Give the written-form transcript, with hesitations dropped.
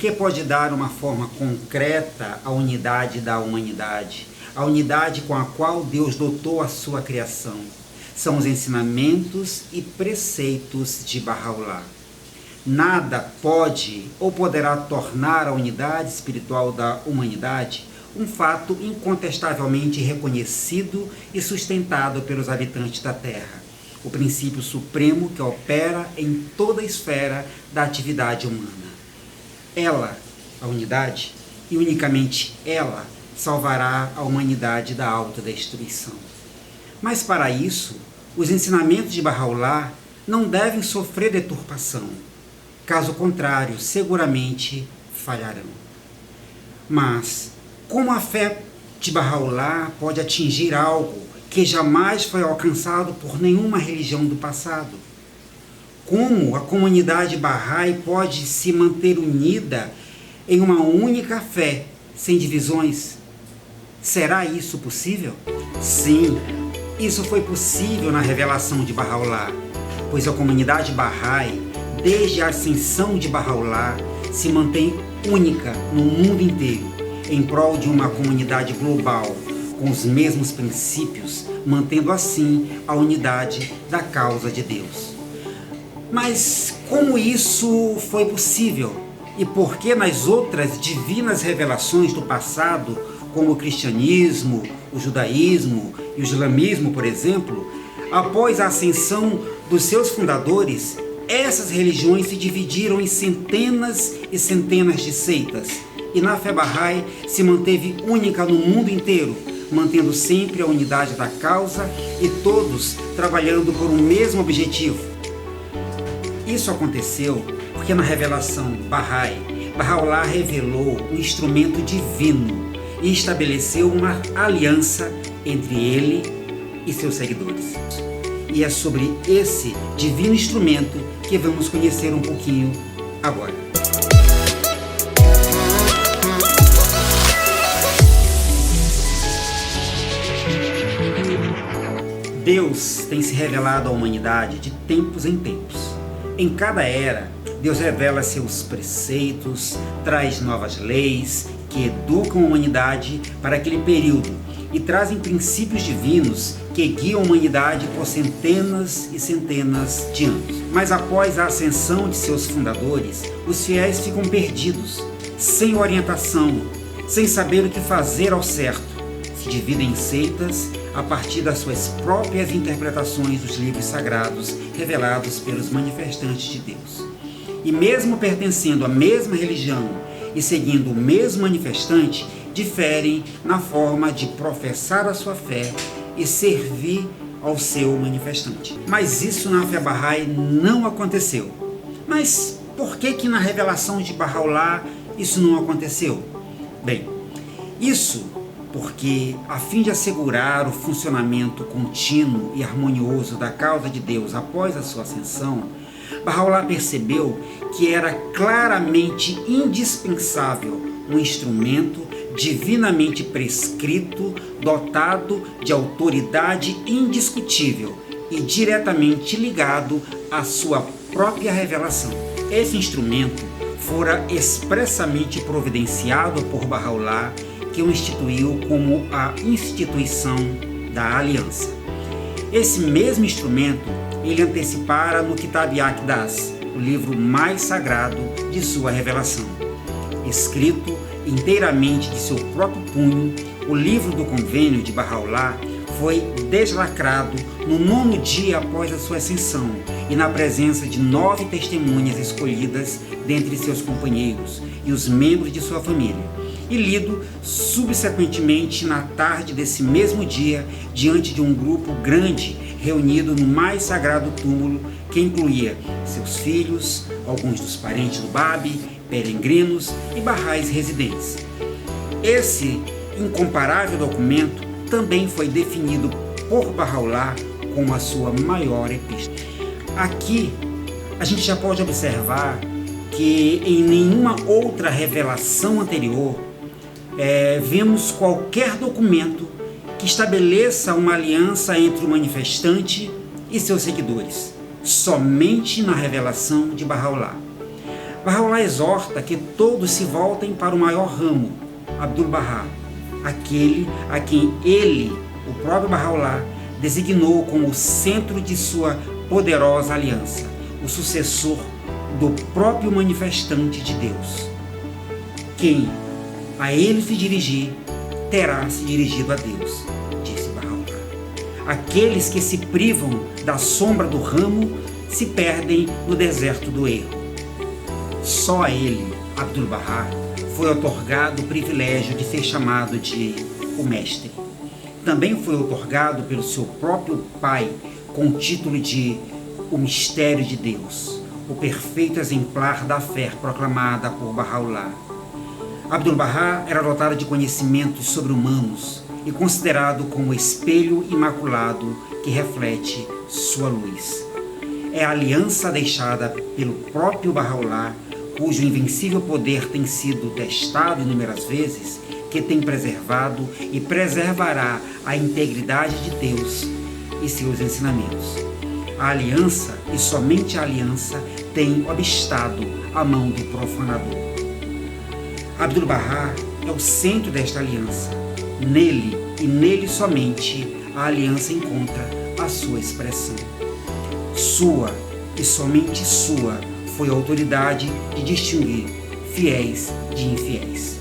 porque pode dar uma forma concreta à unidade da humanidade, a unidade com a qual Deus dotou a sua criação. São os ensinamentos e preceitos de Bahá'u'lláh. Nada pode ou poderá tornar a unidade espiritual da humanidade um fato incontestavelmente reconhecido e sustentado pelos habitantes da Terra, o princípio supremo que opera em toda a esfera da atividade humana. Ela, a unidade, e unicamente ela, salvará a humanidade da autodestruição. Mas para isso, os ensinamentos de Bahá'u'lláh não devem sofrer deturpação. Caso contrário, seguramente falharão. Mas como a fé de Bahá'u'lláh pode atingir algo que jamais foi alcançado por nenhuma religião do passado? Como a comunidade Bahá'í pode se manter unida em uma única fé, sem divisões? Será isso possível? Sim, isso foi possível na revelação de Bahá'u'lláh, pois a comunidade Bahá'í, desde a ascensão de Bahá'u'lláh, se mantém única no mundo inteiro, em prol de uma comunidade global, com os mesmos princípios, mantendo assim a unidade da causa de Deus. Mas como isso foi possível? E por que nas outras divinas revelações do passado, como o cristianismo, o judaísmo e o islamismo, por exemplo, após a ascensão dos seus fundadores, essas religiões se dividiram em centenas e centenas de seitas, e na fé Bahá'í se manteve única no mundo inteiro, mantendo sempre a unidade da causa e todos trabalhando por um mesmo objetivo. Isso aconteceu porque na revelação Bahá'í, Bahá'u'lláh revelou um instrumento divino e estabeleceu uma aliança entre ele e seus seguidores. E é sobre esse divino instrumento que vamos conhecer um pouquinho agora. Deus tem se revelado à humanidade de tempos em tempos. Em cada era, Deus revela seus preceitos, traz novas leis que educam a humanidade para aquele período e trazem princípios divinos que guiam a humanidade por centenas e centenas de anos. Mas após a ascensão de seus fundadores, os fiéis ficam perdidos, sem orientação, sem saber o que fazer ao certo. Se dividem em seitas a partir das suas próprias interpretações dos livros sagrados revelados pelos manifestantes de Deus. E mesmo pertencendo à mesma religião e seguindo o mesmo manifestante, diferem na forma de professar a sua fé e servir ao seu manifestante. Mas isso na fé Bahá'í não aconteceu. Mas por que na revelação de Bahá'u'lláh isso não aconteceu? Bem, isso porque, a fim de assegurar o funcionamento contínuo e harmonioso da causa de Deus após a sua ascensão, Bahá'u'lláh percebeu que era claramente indispensável um instrumento divinamente prescrito, dotado de autoridade indiscutível e diretamente ligado à sua própria revelação. Esse instrumento fora expressamente providenciado por Bahá'u'lláh, que o instituiu como a instituição da aliança. Esse mesmo instrumento ele antecipara no Kitab Aqdas, o livro mais sagrado de sua revelação. Escrito inteiramente de seu próprio punho, o livro do convênio de Bahá'u'lláh foi deslacrado no 9º dia após a sua ascensão e na presença de 9 testemunhas escolhidas dentre seus companheiros e os membros de sua família, e lido subsequentemente na tarde desse mesmo dia diante de um grupo grande reunido no mais sagrado túmulo que incluía seus filhos, alguns dos parentes do Babi, peregrinos e Bahá'ís residentes. Esse incomparável documento também foi definido por Bahá'u'lláh como a sua maior epístola. Aqui a gente já pode observar que em nenhuma outra revelação anterior vemos qualquer documento que estabeleça uma aliança entre o manifestante e seus seguidores, somente na revelação de Bahá'u'lláh. Bahá'u'lláh exorta que todos se voltem para o maior ramo, Abdu'l-Bahá, aquele a quem ele, o próprio Bahá'u'lláh, designou como o centro de sua poderosa aliança, o sucessor do próprio manifestante de Deus. Quem a ele se dirigir, terá se dirigido a Deus, disse Bahá'u'lláh. Aqueles que se privam da sombra do ramo se perdem no deserto do erro. Só a ele, Abdu'l-Bahá, foi otorgado o privilégio de ser chamado de o Mestre. Também foi otorgado pelo seu próprio pai com o título de o Mistério de Deus, o perfeito exemplar da fé proclamada por Bahá'u'lláh. Abdu'l-Bahá era dotado de conhecimentos sobre-humanos e considerado como o espelho imaculado que reflete sua luz. É a aliança deixada pelo próprio Bahá'u'lláh, cujo invencível poder tem sido testado inúmeras vezes, que tem preservado e preservará a integridade de Deus e seus ensinamentos. A aliança, e somente a aliança, tem obstado a mão do profanador. Abdu'l-Bahá é o centro desta aliança. Nele e nele somente a aliança encontra a sua expressão. Sua e somente sua foi a autoridade de distinguir fiéis de infiéis.